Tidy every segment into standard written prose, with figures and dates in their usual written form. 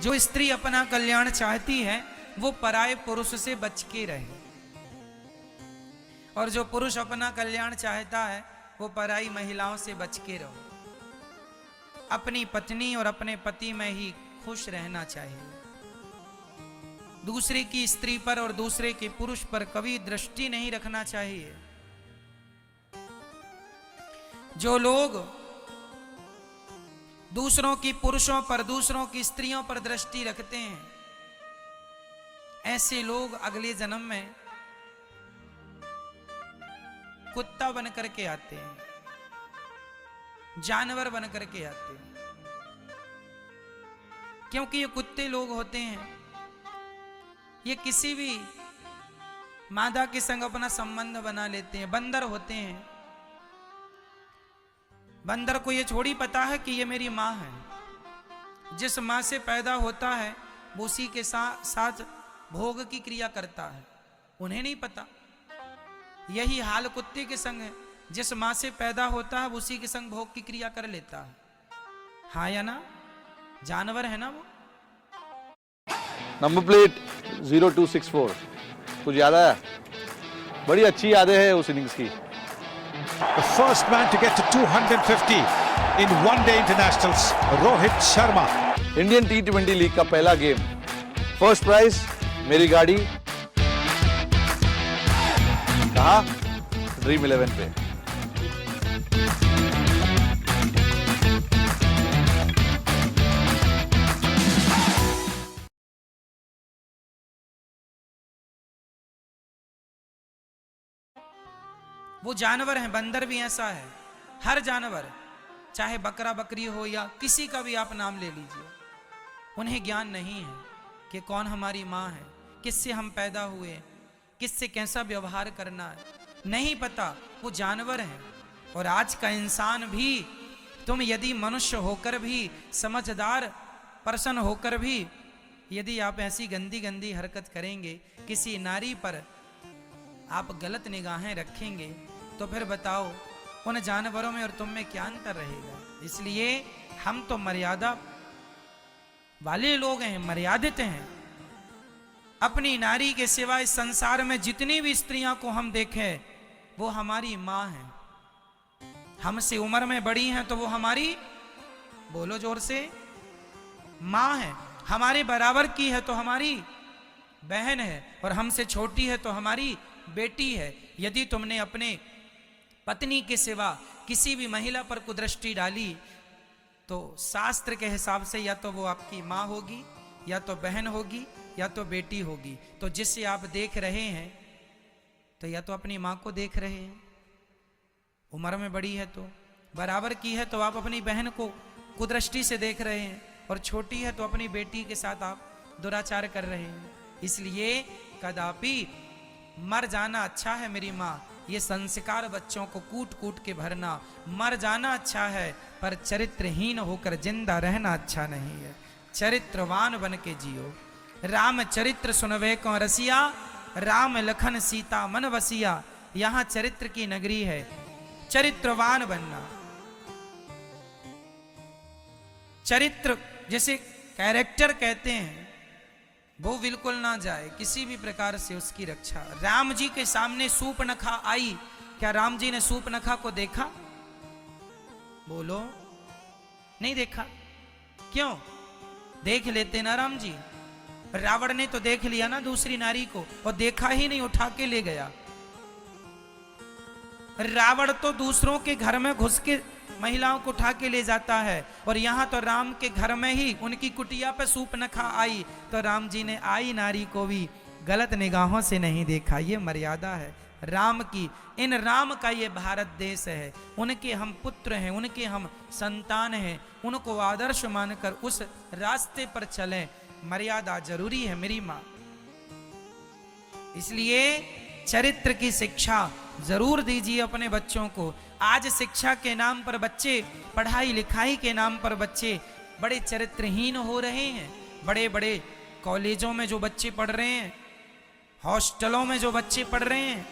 जो स्त्री अपना कल्याण चाहती है वो पराये पुरुष से बच के रहे, और जो पुरुष अपना कल्याण चाहता है वो पराई महिलाओं से बच के रहो। अपनी पत्नी और अपने पति में ही खुश रहना चाहिए। दूसरे की स्त्री पर और दूसरे के पुरुष पर कभी दृष्टि नहीं रखना चाहिए। जो लोग दूसरों की पुरुषों पर, दूसरों की स्त्रियों पर दृष्टि रखते हैं, ऐसे लोग अगले जन्म में कुत्ता बन करके आते हैं, जानवर बन करके आते हैं। क्योंकि ये कुत्ते लोग होते हैं, ये किसी भी मादा के संग अपना संबंध बना लेते हैं। बंदर होते हैं, बंदर को ये थोड़ी पता है कि ये मेरी माँ है। जिस माँ से पैदा होता है वो उसी के साथ भोग की क्रिया करता है, उन्हें नहीं पता। यही हाल कुत्ते के संग है, जिस माँ से पैदा होता है वो उसी के संग भोग की क्रिया कर लेता है। हाँ या ना? जानवर है ना वो। नंबर प्लेट 0264 कुछ याद आया? बड़ी अच्छी यादें हैं उस इनिंग्स की। The first man to get to 250 in one-day internationals, Rohit Sharma. Indian T20 league का पहला गेम, फर्स्ट प्राइज मेरी गाड़ी। कहा? ड्रीम 11 पे। वो जानवर है, बंदर भी ऐसा है। हर जानवर, चाहे बकरा बकरी हो या किसी का भी आप नाम ले लीजिए, उन्हें ज्ञान नहीं है कि कौन हमारी माँ है, किससे हम पैदा हुए, किससे कैसा व्यवहार करना है, नहीं पता। वो जानवर है। और आज का इंसान भी, तुम यदि मनुष्य होकर भी, समझदार पर्सन होकर भी, यदि आप ऐसी गंदी गंदी हरकत करेंगे, किसी नारी पर आप गलत निगाहें रखेंगे, तो फिर बताओ उन जानवरों में और तुम में क्या अंतर रहेगा। इसलिए हम तो मर्यादा वाले लोग हैं, मर्यादित हैं। अपनी नारी के सिवा इस संसार में जितनी भी स्त्रियां को हम देखें वो हमारी माँ हैं। हमसे उम्र में बड़ी हैं तो वो हमारी, बोलो जोर से, माँ है। हमारे बराबर की है तो हमारी बहन है, और हमसे छोटी है तो हमारी बेटी है। यदि तुमने अपने पत्नी के सिवा किसी भी महिला पर कुदृष्टि डाली तो शास्त्र के हिसाब से या तो वो आपकी माँ होगी, या तो बहन होगी, या तो बेटी होगी। तो जिससे आप देख रहे हैं तो या तो अपनी माँ को देख रहे हैं, उम्र में बड़ी है तो, बराबर की है तो आप अपनी बहन को कुदृष्टि से देख रहे हैं, और छोटी है तो अपनी बेटी के साथ आप दुराचार कर रहे हैं। इसलिए कदापि मर जाना अच्छा है मेरी माँ, ये संस्कार बच्चों को कूट कूट के भरना। मर जाना अच्छा है, पर चरित्रहीन होकर जिंदा रहना अच्छा नहीं है। चरित्रवान बन के जियो। राम चरित्र सुनवे को रसिया, राम लखन सीता मन वसिया। यहाँ चरित्र की नगरी है, चरित्रवान बनना। चरित्र जैसे कैरेक्टर कहते हैं, वो बिल्कुल ना जाए किसी भी प्रकार से, उसकी रक्षा। राम जी के सामने सूर्पनखा आई, क्या राम जी ने सूर्पनखा को देखा? बोलो, नहीं देखा। क्यों? देख लेते ना राम जी। रावण ने तो देख लिया ना दूसरी नारी को, और देखा ही नहीं, उठा के ले गया। रावण तो दूसरों के घर में घुस के महिलाओं को उठा के ले जाता है, और यहां तो राम के घर में ही उनकी कुटिया पे सूर्पनखा आई, तो राम जी ने आई नारी को भी गलत निगाहों से नहीं देखा। ये मर्यादा है राम की। इन राम का ये भारत देश है, उनके हम पुत्र हैं, उनके हम संतान हैं। उनको आदर्श मानकर उस रास्ते पर चलें। मर्यादा जरूरी है मेरी माँ। इसलिए चरित्र की शिक्षा जरूर दीजिए अपने बच्चों को। आज शिक्षा के नाम पर बच्चे, पढ़ाई लिखाई के नाम पर बच्चे बड़े चरित्रहीन हो रहे हैं। बड़े बड़े कॉलेजों में जो बच्चे पढ़ रहे हैं, हॉस्टलों में जो बच्चे पढ़ रहे हैं,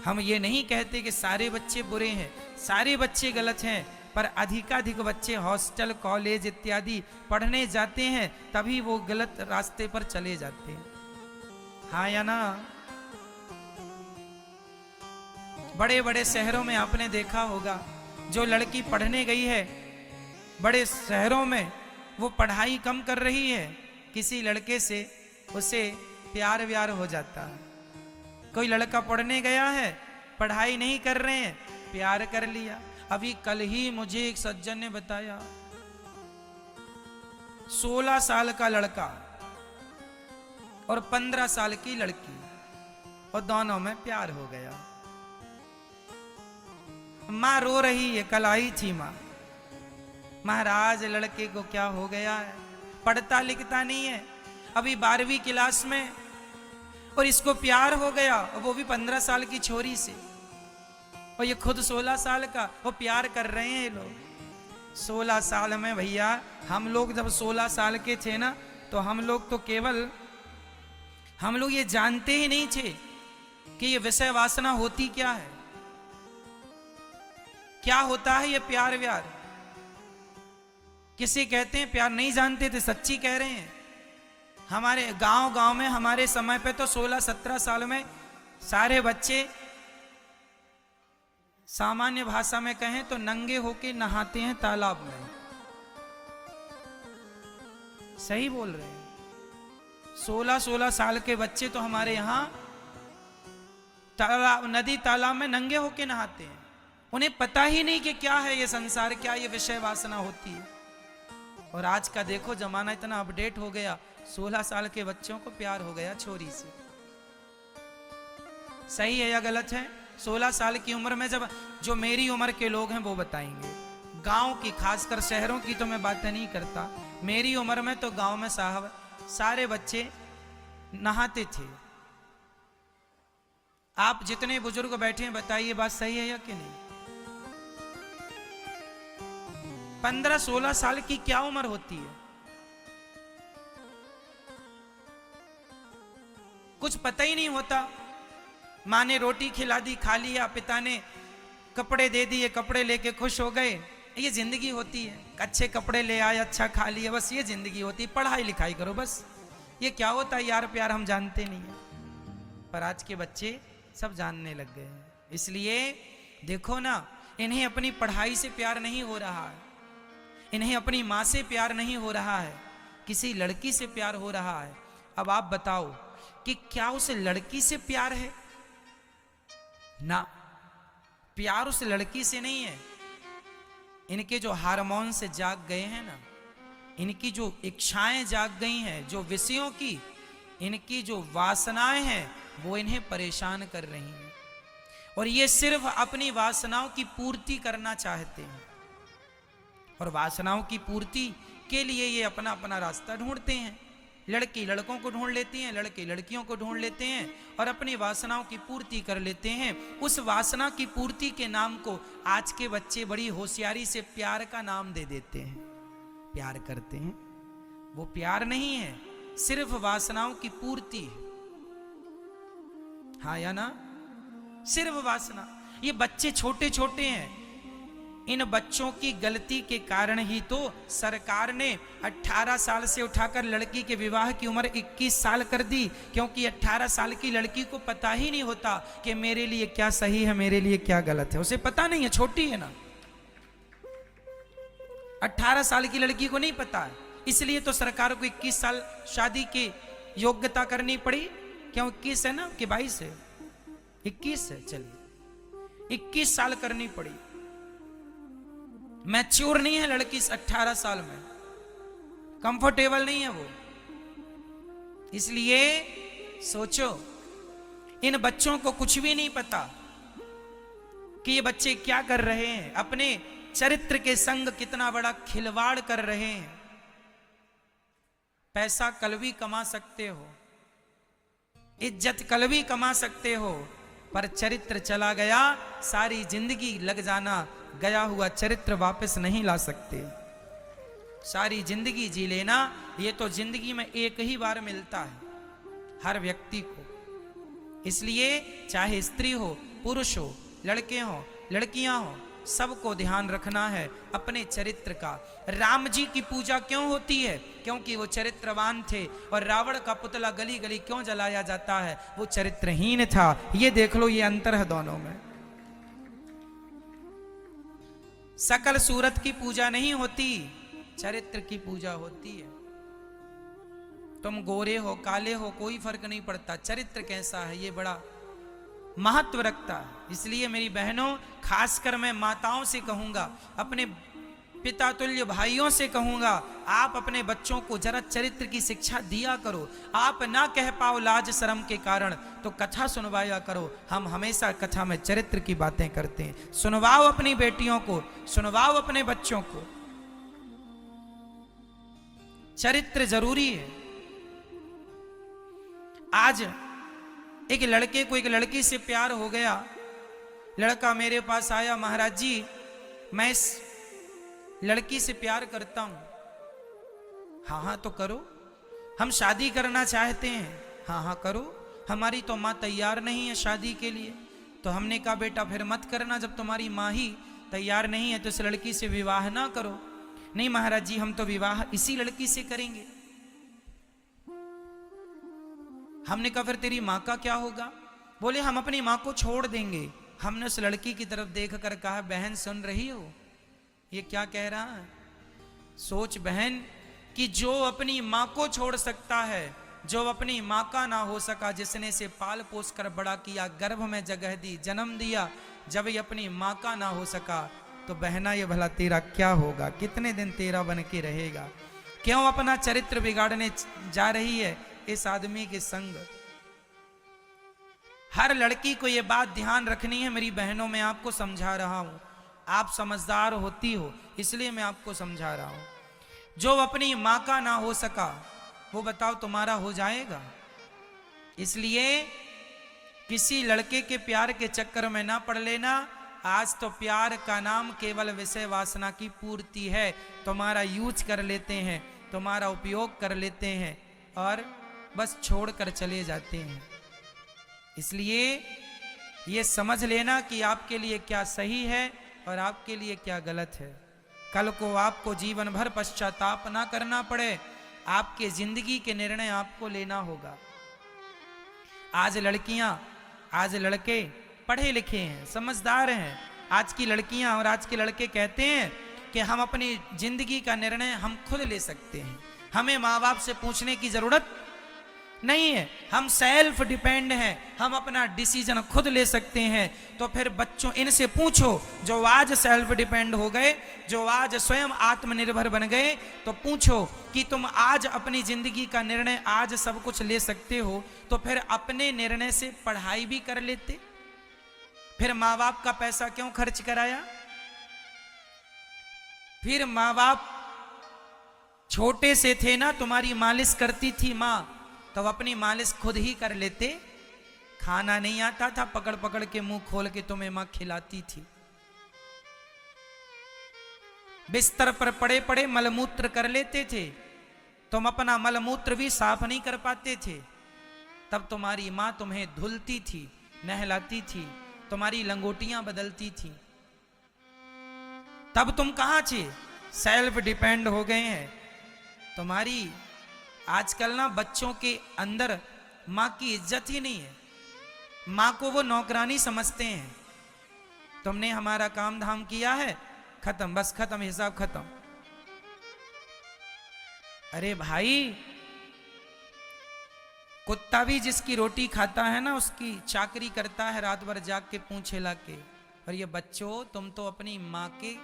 हम ये नहीं कहते कि सारे बच्चे बुरे हैं, सारे बच्चे गलत हैं, पर अधिकाधिक बच्चे हॉस्टल कॉलेज इत्यादि पढ़ने जाते हैं, तभी वो गलत रास्ते पर चले जाते हैं। हाँ या ना? बड़े बड़े शहरों में आपने देखा होगा, जो लड़की पढ़ने गई है बड़े शहरों में, वो पढ़ाई कम कर रही है, किसी लड़के से उसे प्यार व्यार हो जाता है। कोई लड़का पढ़ने गया है, पढ़ाई नहीं कर रहे हैं, प्यार कर लिया। अभी कल ही मुझे एक सज्जन ने बताया, 16 साल का लड़का और 15 साल की लड़की, और दोनों में प्यार हो गया। मां रो रही है, कल आई थी मां, महाराज लड़के को क्या हो गया है, पढ़ता लिखता नहीं है, अभी 12वीं क्लास में, और इसको प्यार हो गया, और वो भी 15 साल की छोरी से, और ये खुद 16 साल का, वो प्यार कर रहे हैं ये लोग। 16 साल में भैया, हम लोग जब 16 साल के थे ना, तो हम लोग तो केवल, हम लोग ये जानते ही नहीं थे कि ये विषय वासना होती क्या है, क्या होता है ये प्यार व्यार। किसे कहते हैं प्यार नहीं जानते थे, सच्ची कह रहे हैं। हमारे गांव गांव में हमारे समय पे तो 16-17 साल में सारे बच्चे, सामान्य भाषा में कहें तो नंगे होके नहाते हैं तालाब में। सही बोल रहे हैं। 16-16 साल के बच्चे तो हमारे यहां तालाब, नदी तालाब में नंगे होके नहाते हैं। उन्हें पता ही नहीं कि क्या है ये संसार, क्या ये विषय वासना होती है। और आज का देखो जमाना इतना अपडेट हो गया, 16 साल के बच्चों को प्यार हो गया छोरी से। सही है या गलत है? 16 साल की उम्र में, जब जो मेरी उम्र के लोग हैं वो बताएंगे, गांव की, खासकर शहरों की तो मैं बात नहीं करता, मेरी उम्र में तो गांव में साहब सारे बच्चे नहाते थे। आप जितने बुजुर्ग बैठे हैं बताइए बात सही है या कि नहीं? 15-16 साल की क्या उम्र होती है? कुछ पता ही नहीं होता। माँ ने रोटी खिला दी, खा लिया, पिता ने कपड़े दे दिए, कपड़े लेके खुश हो गए, ये जिंदगी होती है। अच्छे कपड़े ले आए, अच्छा खा लिया, बस ये जिंदगी होती है। पढ़ाई लिखाई करो बस। ये क्या होता है यार प्यार, हम जानते नहीं है। पर आज के बच्चे सब जानने लग गए हैं। इसलिए देखो ना, इन्हें अपनी पढ़ाई से प्यार नहीं हो रहा है, इन्हें अपनी माँ से प्यार नहीं हो रहा है, किसी लड़की से प्यार हो रहा है। अब आप बताओ कि क्या उस लड़की से प्यार है? ना, प्यार उस लड़की से नहीं है। इनके जो हार्मोन से जाग गए हैं ना, इनकी जो इच्छाएं जाग गई हैं, जो विषयों की इनकी जो वासनाएं हैं, वो इन्हें परेशान कर रही हैं। और ये सिर्फ अपनी वासनाओं की पूर्ति करना चाहते हैं, और वासनाओं की पूर्ति के लिए ये अपना अपना रास्ता ढूंढते हैं। लड़की लड़कों को ढूंढ लेती हैं, लड़के लड़कियों को ढूंढ लेते हैं, और अपनी वासनाओं की पूर्ति कर लेते हैं। उस वासना की पूर्ति के नाम को आज के बच्चे बड़ी होशियारी से प्यार का नाम दे देते हैं। प्यार करते हैं, वो प्यार नहीं है, सिर्फ वासनाओं की पूर्ति है। हाँ या ना? सिर्फ वासना। ये बच्चे छोटे छोटे हैं, इन बच्चों की गलती के कारण ही तो सरकार ने 18 साल से उठाकर लड़की के विवाह की उम्र 21 साल कर दी, क्योंकि 18 साल की लड़की को पता ही नहीं होता कि मेरे लिए क्या सही है, मेरे लिए क्या गलत है। उसे पता नहीं है, छोटी है ना। 18 साल की लड़की को नहीं पता है, इसलिए तो सरकार को 21 साल शादी की योग्यता करनी पड़ी। क्यों 21 है ना कि 22 है? 21 है, चलिए 21 साल करनी पड़ी। मैच्योर नहीं है लड़की 18 साल में, कंफर्टेबल नहीं है वो। इसलिए सोचो, इन बच्चों को कुछ भी नहीं पता कि ये बच्चे क्या कर रहे हैं, अपने चरित्र के संग कितना बड़ा खिलवाड़ कर रहे हैं। पैसा कल भी कमा सकते हो, इज्जत कल भी कमा सकते हो, पर चरित्र चला गया, सारी जिंदगी लग जाना, गया हुआ चरित्र वापस नहीं ला सकते। सारी जिंदगी जी लेना, ये तो जिंदगी में एक ही बार मिलता है हर व्यक्ति को। इसलिए चाहे स्त्री हो, पुरुष हो, लड़के हो, लड़कियां हो, सबको ध्यान रखना है अपने चरित्र का। राम जी की पूजा क्यों होती है? क्योंकि वो चरित्रवान थे। और रावण का पुतला गली गली क्यों जलाया जाता है? वो चरित्रहीन था। ये देख लो, ये अंतर है दोनों में। सकल सूरत की पूजा नहीं होती, चरित्र की पूजा होती है। तुम गोरे हो काले हो कोई फर्क नहीं पड़ता, चरित्र कैसा है ये बड़ा महत्व रखता है। इसलिए मेरी बहनों, खासकर मैं माताओं से कहूंगा, अपने पिता तुल्य भाइयों से कहूंगा, आप अपने बच्चों को जरा चरित्र की शिक्षा दिया करो। आप ना कह पाओ लाज शर्म के कारण तो कथा सुनवाया करो। हम हमेशा कथा में चरित्र की बातें करते हैं। सुनवाओ अपनी बेटियों को, सुनवाओ अपने बच्चों को। चरित्र जरूरी है। आज एक लड़के को एक लड़की से प्यार हो गया। लड़का मेरे पास आया, महाराज जी मैं इस लड़की से प्यार करता हूं। हाँ हाँ तो करो, हम शादी करना चाहते हैं। हाँ हाँ करो, हमारी तो माँ तैयार नहीं है शादी के लिए। तो हमने कहा बेटा फिर मत करना, जब तुम्हारी माँ ही तैयार नहीं है तो इस लड़की से विवाह ना करो। नहीं महाराज जी हम तो विवाह इसी लड़की से करेंगे। हमने कहा फिर तेरी माँ का क्या होगा? बोले हम अपनी माँ को छोड़ देंगे। हमने उस लड़की की तरफ देखकर कहा बहन सुन रही हो ये क्या कह रहा है? सोच बहन कि जो अपनी माँ को छोड़ सकता है, जो अपनी माँ का ना हो सका, जिसने से पाल पोस कर बड़ा किया, गर्भ में जगह दी, जन्म दिया, जब ये अपनी माँ का ना हो सका तो बहना ये भला तेरा क्या होगा? कितने दिन तेरा बन के रहेगा? क्यों अपना चरित्र बिगाड़ने जा रही है इस आदमी के संग? हर लड़की को ये बात ध्यान रखनी है मेरी बहनों, मैं आपको समझा रहा हूं। आप समझदार होती हो इसलिए मैं आपको समझा रहा हूं। जो अपनी मां का ना हो सका वो बताओ तुम्हारा हो जाएगा? इसलिए किसी लड़के के प्यार के चक्कर में ना पड़ लेना। आज तो प्यार का नाम केवल विषय वासना की पूर्ति है। तुम्हारा यूज कर लेते हैं, तुम्हारा उपयोग कर लेते हैं और बस छोड़कर चले जाते हैं। इसलिए ये समझ लेना कि आपके लिए क्या सही है और आपके लिए क्या गलत है। कल को आपको जीवन भर पश्चाताप ना करना पड़े। आपके जिंदगी के निर्णय आपको लेना होगा। आज लड़कियां, आज लड़के पढ़े लिखे हैं, समझदार हैं। आज की लड़कियां और आज के लड़के कहते हैं कि हम अपनी जिंदगी का निर्णय हम खुद ले सकते हैं, हमें माँ बाप से पूछने की जरूरत नहीं है, हम सेल्फ डिपेंड हैं, हम अपना डिसीजन खुद ले सकते हैं। तो फिर बच्चों इनसे पूछो जो आज सेल्फ डिपेंड हो गए, जो आज स्वयं आत्मनिर्भर बन गए, तो पूछो कि तुम आज अपनी जिंदगी का निर्णय आज सब कुछ ले सकते हो तो फिर अपने निर्णय से पढ़ाई भी कर लेते। फिर माँ बाप का पैसा क्यों खर्च कराया? फिर माँ बाप छोटे से थे ना, तुम्हारी मालिश करती थी माँ, तो अपनी मालिश खुद ही कर लेते। खाना नहीं आता था, पकड़ पकड़ के मुंह खोल के तुम्हें मां खिलाती थी। बिस्तर पर पड़े पड़े मलमूत्र कर लेते थे, तुम अपना मलमूत्र भी साफ नहीं कर पाते थे। तब तुम्हारी मां तुम्हें धुलती थी, नहलाती थी, तुम्हारी लंगोटियां बदलती थी। तब तुम कहां थे? सेल्फ डिपेंड हो गए हैं। तुम्हारी आजकल ना बच्चों के अंदर माँ की इज्जत ही नहीं है। माँ को वो नौकरानी समझते हैं। तुमने हमारा काम धाम किया है, खत्म, बस खत्म, हिसाब खत्म। अरे भाई, कुत्ता भी जिसकी रोटी खाता है ना उसकी चाकरी करता है रात भर जाग के पूंछ हिला के। और ये बच्चों, तुम तो अपनी माँ के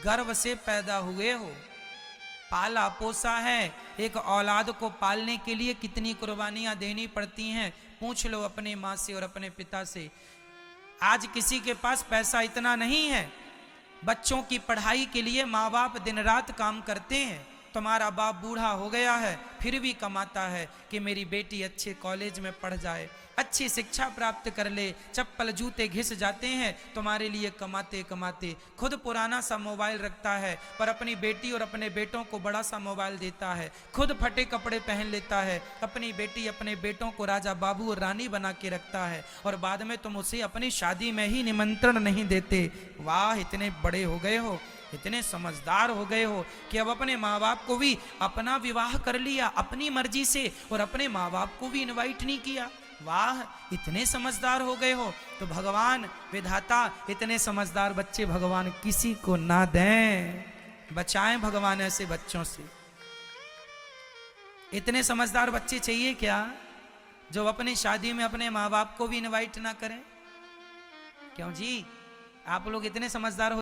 गर्भ से पैदा हुए हो, पाला पोसा है। एक औलाद को पालने के लिए कितनी कुर्बानियां देनी पड़ती हैं, पूछ लो अपने माँ से और अपने पिता से। आज किसी के पास पैसा इतना नहीं है, बच्चों की पढ़ाई के लिए माँ बाप दिन रात काम करते हैं। तुम्हारा बाप बूढ़ा हो गया है फिर भी कमाता है कि मेरी बेटी अच्छे कॉलेज में पढ़ जाए, अच्छी शिक्षा प्राप्त कर ले, चप्पल जूते घिस जाते हैं तुम्हारे लिए कमाते कमाते, खुद पुराना सा मोबाइल रखता है पर अपनी बेटी और अपने बेटों को बड़ा सा मोबाइल देता है, खुद फटे कपड़े पहन लेता है, अपनी बेटी अपने बेटों को राजा बाबू और रानी बना के रखता है और बाद में तुम उसे अपनी शादी में ही निमंत्रण नहीं देते। वाह, इतने बड़े हो गए हो, इतने समझदार हो गए हो कि अब अपने माँ बाप को भी अपना विवाह कर लिया अपनी मर्जी से और अपने माँ बाप को भी इनवाइट नहीं किया। वाह, इतने समझदार हो गए हो। तो भगवान विधाता इतने समझदार बच्चे भगवान किसी को ना दें, बचाएं भगवान ऐसे बच्चों से। इतने समझदार बच्चे चाहिए क्या जो अपनी शादी में अपने माँ बाप को भी इनवाइट ना करें? क्यों जी, आप लोग इतने समझदार हो